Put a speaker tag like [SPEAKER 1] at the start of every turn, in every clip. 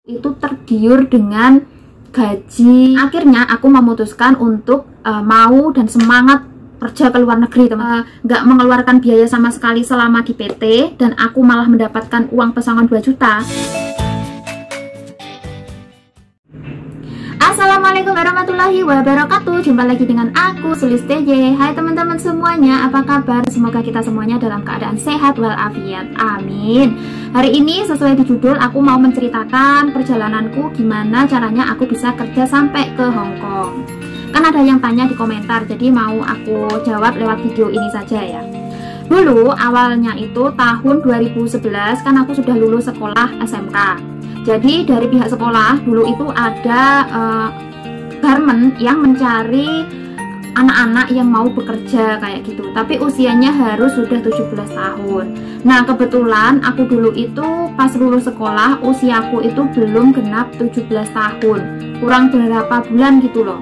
[SPEAKER 1] itu tergiur dengan gaji. Akhirnya aku memutuskan untuk mau dan semangat kerja ke luar negeri, teman. Nggak mengeluarkan biaya sama sekali selama di PT, dan aku malah mendapatkan uang pesangon 2 juta. Assalamualaikum warahmatullahi wabarakatuh. Jumpa lagi dengan aku, Sulis TJ. Hai teman-teman semuanya, apa kabar? Semoga kita semuanya dalam keadaan sehat walafiat. Amin. Hari ini sesuai di judul, aku mau menceritakan perjalananku, gimana caranya aku bisa kerja sampai ke Hong Kong. Kan ada yang tanya di komentar, jadi mau aku jawab lewat video ini saja ya. Dulu awalnya itu tahun 2011 kan aku sudah lulus sekolah SMK. Jadi dari pihak sekolah dulu itu ada government yang mencari anak-anak yang mau bekerja kayak gitu, tapi usianya harus sudah 17 tahun. Nah kebetulan aku dulu itu pas lulus sekolah usiaku itu belum genap 17 tahun, kurang berapa bulan gitu loh.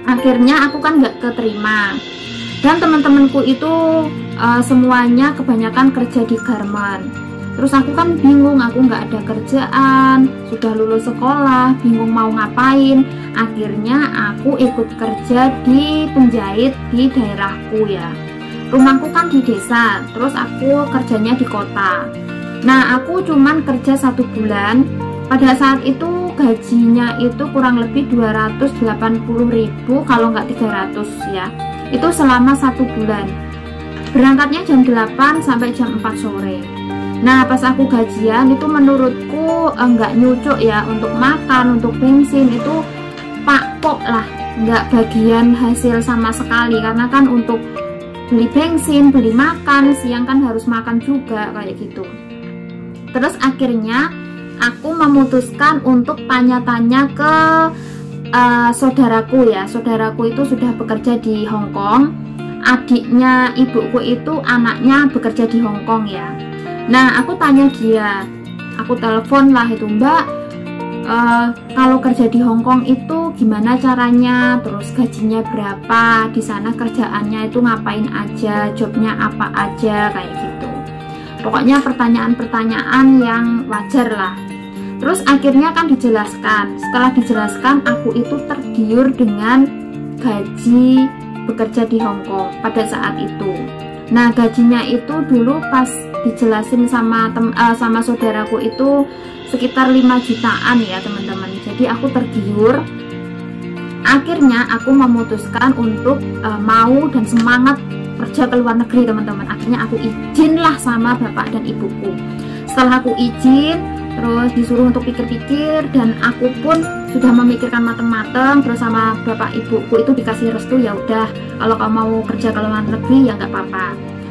[SPEAKER 1] Akhirnya aku kan nggak keterima, dan teman-temanku itu semuanya kebanyakan kerja di garment. Terus aku kan bingung, aku nggak ada kerjaan, sudah lulus sekolah, bingung mau ngapain. Akhirnya aku ikut kerja di penjahit di daerahku ya. Rumahku kan di desa, terus aku kerjanya di kota. Nah aku cuman kerja 1 bulan. Pada saat itu gajinya itu kurang lebih 280.000 kalau nggak 300 ya. Itu selama 1 bulan. Berangkatnya jam 8 sampai jam 4 sore. Nah pas aku gajian itu menurutku nggak nyucuk ya, untuk makan, untuk bensin itu pakpok lah, nggak bagian hasil sama sekali. Karena kan untuk beli bensin, beli makan, siang kan harus makan juga kayak gitu. Terus akhirnya aku memutuskan untuk tanya-tanya ke saudaraku ya. Saudaraku itu sudah bekerja di Hong Kong, adiknya ibuku itu anaknya bekerja di Hong Kong ya. Nah aku tanya dia, aku telepon lah itu, Mbak, kalau kerja di Hong Kong itu gimana caranya, terus gajinya berapa, di sana kerjaannya itu ngapain aja, jobnya apa aja kayak gitu. Pokoknya pertanyaan-pertanyaan yang wajar lah. Terus akhirnya kan dijelaskan. Setelah dijelaskan, aku itu tergiur dengan gaji bekerja di Hong Kong pada saat itu. Nah gajinya itu dulu pas dijelasin sama saudaraku itu sekitar 5 jutaan ya teman-teman. Jadi aku tergiur. Akhirnya aku memutuskan untuk mau dan semangat kerja ke luar negeri teman-teman. Akhirnya aku izin lah sama bapak dan ibuku. Setelah aku izin, terus disuruh untuk pikir-pikir, dan aku pun sudah memikirkan mateng-mateng. Terus sama bapak ibuku itu dikasih restu, ya udah kalau kamu mau kerja ke luar negeri ya nggak apa-apa.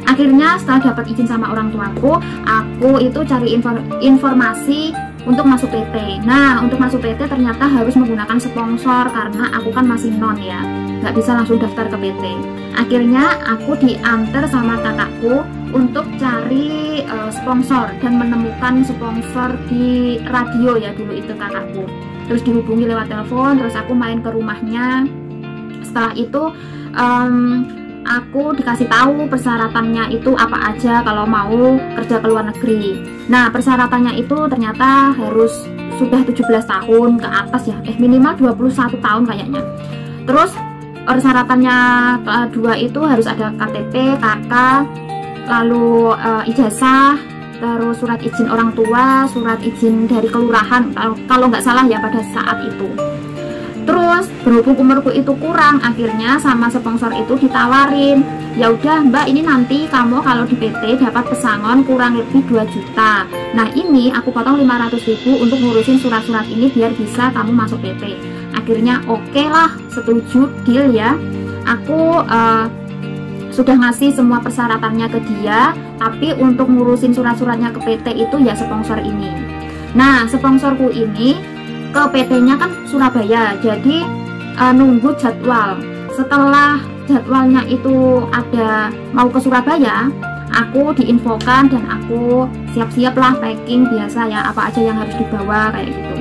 [SPEAKER 1] Akhirnya setelah dapat izin sama orang tuaku, aku itu cari informasi untuk masuk PT. Nah untuk masuk PT ternyata harus menggunakan sponsor, karena aku kan masih non ya, nggak bisa langsung daftar ke PT. Akhirnya aku diantar sama kakakku untuk cari sponsor, dan menemukan sponsor di radio ya dulu itu kakakku. Terus dihubungi lewat telepon, terus aku main ke rumahnya. Setelah itu aku dikasih tahu persyaratannya itu apa aja kalau mau kerja ke luar negeri. Nah persyaratannya itu ternyata harus sudah 17 tahun ke atas ya, minimal 21 tahun kayaknya. Terus persyaratannya kedua itu harus ada KTP, KK, lalu ijazah, terus surat izin orang tua, surat izin dari kelurahan kalau nggak salah ya pada saat itu. Terus berhubung umurku itu kurang, akhirnya sama sponsor itu ditawarin, ya udah Mbak, ini nanti kamu kalau di PT dapat pesangon kurang lebih 2 juta. Nah ini aku potong 500.000 untuk ngurusin surat-surat ini biar bisa kamu masuk PT. Akhirnya oke lah, setuju, deal ya. Aku sudah ngasih semua persyaratannya ke dia, tapi untuk ngurusin surat-suratnya ke PT itu ya sponsor ini. Nah sponsorku ini ke PT-nya kan Surabaya, jadi nunggu jadwal. Setelah jadwalnya itu ada mau ke Surabaya, aku diinfokan dan aku siap-siap lah packing biasa ya, apa aja yang harus dibawa kayak gitu,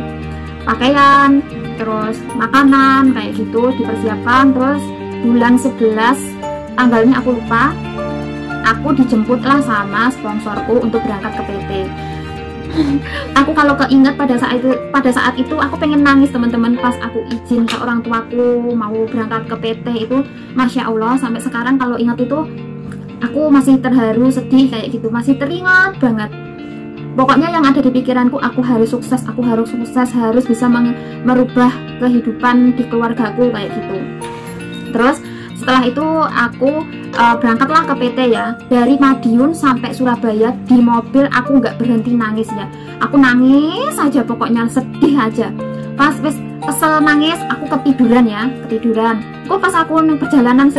[SPEAKER 1] pakaian, terus makanan kayak gitu dipersiapkan. Terus bulan 11 tanggalnya aku lupa, aku dijemputlah sama sponsorku untuk berangkat ke PT. Aku kalau keinget pada saat itu aku pengen nangis teman-teman, pas aku izin ke orang tuaku mau berangkat ke PT itu, Masya Allah, sampai sekarang kalau ingat itu aku masih terharu, sedih kayak gitu, masih teringat banget. Pokoknya yang ada di pikiranku, aku harus sukses, harus bisa merubah kehidupan di keluargaku kayak gitu. Terus setelah itu aku berangkatlah ke PT ya. Dari Madiun sampai Surabaya di mobil aku nggak berhenti nangis ya. Aku nangis aja, pokoknya sedih aja. Pas kesel nangis, aku ketiduran. Kok pas aku perjalanan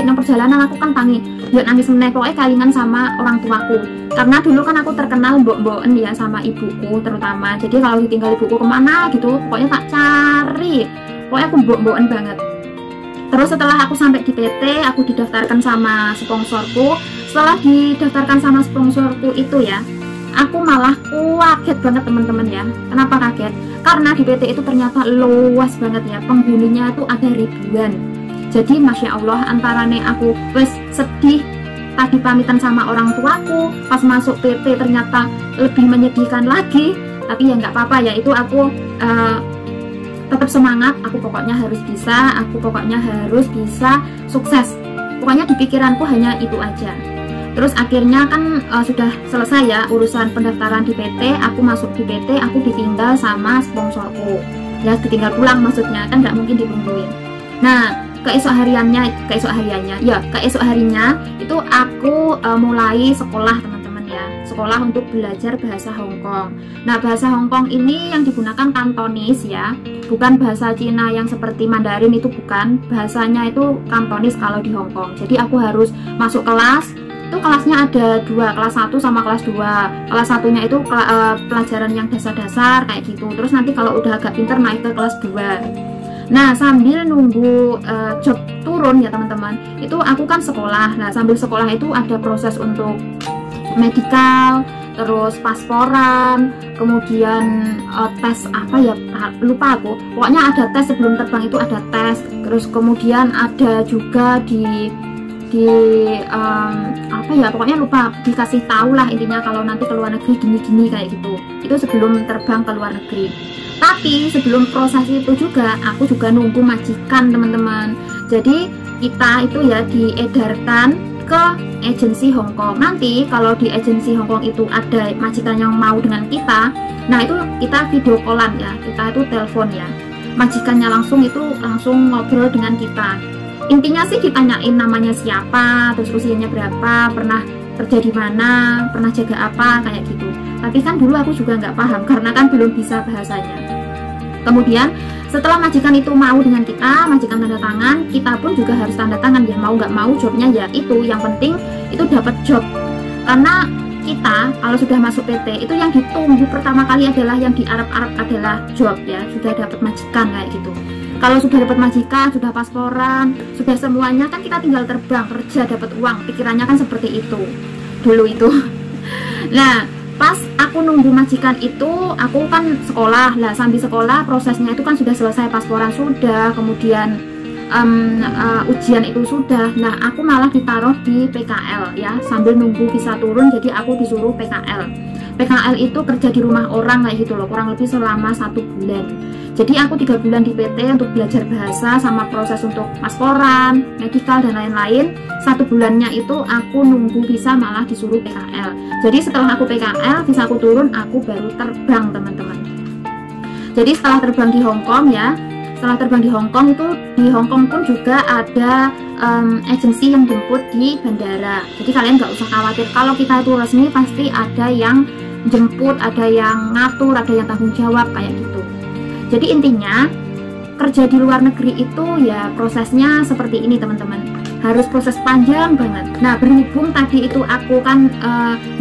[SPEAKER 1] aku kan tangi, yuk nangis meneh, pokoknya kalingan sama orang tuaku. Karena dulu kan aku terkenal mbok-mboken ya sama ibuku terutama. Jadi kalau ditinggal ibuku kemana gitu, pokoknya tak cari. Pokoknya aku mbok-mboken banget. Terus setelah aku sampai di PT, aku didaftarkan sama sponsorku. Setelah didaftarkan sama sponsorku itu ya, aku malah kaget banget teman-teman ya. Kenapa kaget? Karena di PT itu ternyata luas banget ya, penghuninya itu ada ribuan. Jadi Masya Allah, antarane aku sedih tadi pamitan sama orang tuaku, pas masuk PT ternyata lebih menyedihkan lagi. Tapi ya nggak apa-apa ya, itu aku tetap semangat. Aku pokoknya harus bisa sukses. Pokoknya di pikiranku hanya itu aja. Terus akhirnya kan sudah selesai ya urusan pendaftaran di PT. Aku masuk di PT, aku ditinggal sama sponsorku ya, ditinggal pulang maksudnya, kan nggak mungkin ditungguin. Nah, keesok harinya itu aku mulai sekolah teman-teman ya, sekolah untuk belajar bahasa Hongkong. Nah, bahasa Hongkong ini yang digunakan Kantonis ya, bukan bahasa Cina yang seperti Mandarin, itu bukan, bahasanya itu Kantonis kalau di Hongkong. Jadi aku harus masuk kelas, itu kelasnya ada dua, kelas 1 sama kelas 2. Kelas 1-nya itu pelajaran yang dasar-dasar kayak gitu, terus nanti kalau udah agak pinter naik ke kelas 2. Nah, sambil nunggu job turun ya teman-teman, itu aku kan sekolah. Nah, sambil sekolah itu ada proses untuk medikal, terus pasporan, kemudian tes apa ya, lupa aku. Pokoknya ada tes sebelum terbang, itu ada tes. Terus kemudian ada juga apa ya, pokoknya lupa, dikasih tahu lah intinya kalau nanti ke luar negeri gini-gini kayak gitu. Itu sebelum terbang ke luar negeri. Tapi sebelum proses itu juga aku juga nunggu majikan teman-teman. Jadi kita itu ya diedarkan ke agensi Hongkong. Nanti kalau di agensi Hongkong itu ada majikan yang mau dengan kita, nah itu kita video callan ya, kita itu telepon ya, majikannya langsung ngobrol dengan kita. Intinya sih ditanyain namanya siapa, terus usianya berapa, pernah kerja di mana, pernah jaga apa, kayak gitu. Tapi kan dulu aku juga nggak paham karena kan belum bisa bahasanya. Kemudian setelah majikan itu mau dengan kita, majikan tanda tangan, kita pun juga harus tanda tangan ya, mau nggak mau jobnya ya itu, yang penting itu dapat job. Karena kita kalau sudah masuk PT itu yang ditunggu pertama kali adalah, yang diarep-arep adalah job ya, sudah dapat majikan kayak gitu. Kalau sudah dapat majikan, sudah pasporan, sudah semuanya, kan kita tinggal terbang, kerja, dapat uang. Pikirannya kan seperti itu dulu itu. Nah, pas aku nunggu majikan itu, aku kan sekolah lah. Sambil sekolah prosesnya itu kan sudah selesai, pasporan sudah, kemudian ujian itu sudah. Nah, aku malah ditaruh di PKL ya, sambil nunggu visa turun. Jadi aku disuruh PKL. PKL itu kerja di rumah orang kayak gitu loh, kurang lebih selama 1 bulan. Jadi aku 3 bulan di PT untuk belajar bahasa sama proses untuk pasporan, medikal dan lain-lain. 1 bulannya itu aku nunggu visa, malah disuruh PKL. Jadi setelah aku PKL, visa aku turun, aku baru terbang teman-teman. Jadi setelah terbang di Hongkong ya, setelah terbang di Hongkong itu, di Hongkong pun juga ada agensi yang jemput di bandara. Jadi kalian nggak usah khawatir, kalau kita itu resmi pasti ada yang jemput, ada yang ngatur, ada yang tanggung jawab kayak gitu. Jadi intinya kerja di luar negeri itu ya prosesnya seperti ini teman-teman, harus proses panjang banget. Nah, berhubung tadi itu aku kan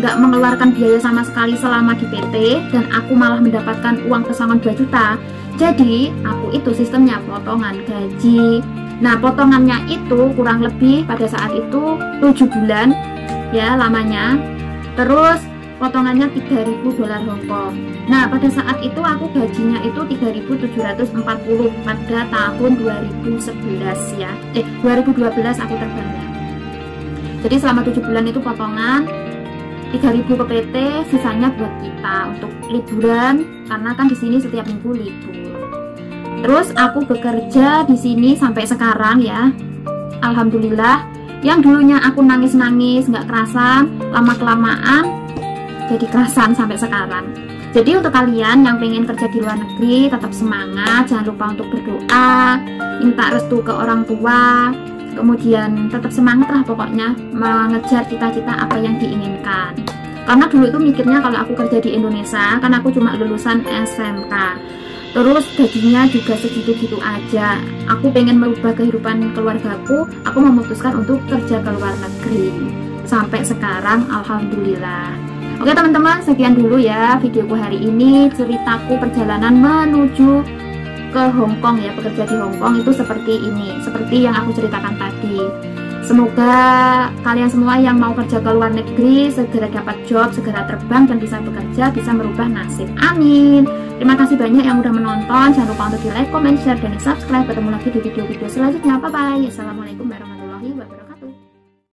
[SPEAKER 1] nggak mengeluarkan biaya sama sekali selama di PT, dan aku malah mendapatkan uang pesangon 2 juta. Jadi aku itu sistemnya potongan gaji. Nah, potongannya itu kurang lebih pada saat itu 7 bulan ya lamanya. Terus potongannya 3.000 dolar Hongkong. Nah, pada saat itu aku gajinya itu 3.740 pada tahun 2011 ya. 2012 aku terbangnya. Jadi selama 7 bulan itu potongan. 3.000 ke PT, sisanya buat kita untuk liburan karena kan di sini setiap minggu libur. Terus aku bekerja di sini sampai sekarang ya. Alhamdulillah, yang dulunya aku nangis-nangis nggak kerasan, lama-kelamaan jadi kerasan sampai sekarang. Jadi untuk kalian yang pengen kerja di luar negeri, tetap semangat, jangan lupa untuk berdoa, minta restu ke orang tua, kemudian tetap semangat lah pokoknya mengejar cita-cita apa yang diinginkan. Karena dulu itu mikirnya kalau aku kerja di Indonesia, kan aku cuma lulusan SMK, terus gajinya juga segitu-gitu aja. Aku pengen merubah kehidupan keluargaku, aku memutuskan untuk kerja ke luar negeri. Sampai sekarang alhamdulillah. Oke teman-teman, sekian dulu ya videoku hari ini, ceritaku perjalanan menuju ke Hong Kong ya, bekerja di Hong Kong itu seperti ini, seperti yang aku ceritakan tadi. Semoga kalian semua yang mau kerja ke luar negeri segera dapat job, segera terbang dan bisa bekerja, bisa merubah nasib. Amin. Terima kasih banyak yang udah menonton, jangan lupa untuk di like, comment, share, dan subscribe. Ketemu lagi di video-video selanjutnya. Bye bye. Assalamualaikum warahmatullahi wabarakatuh.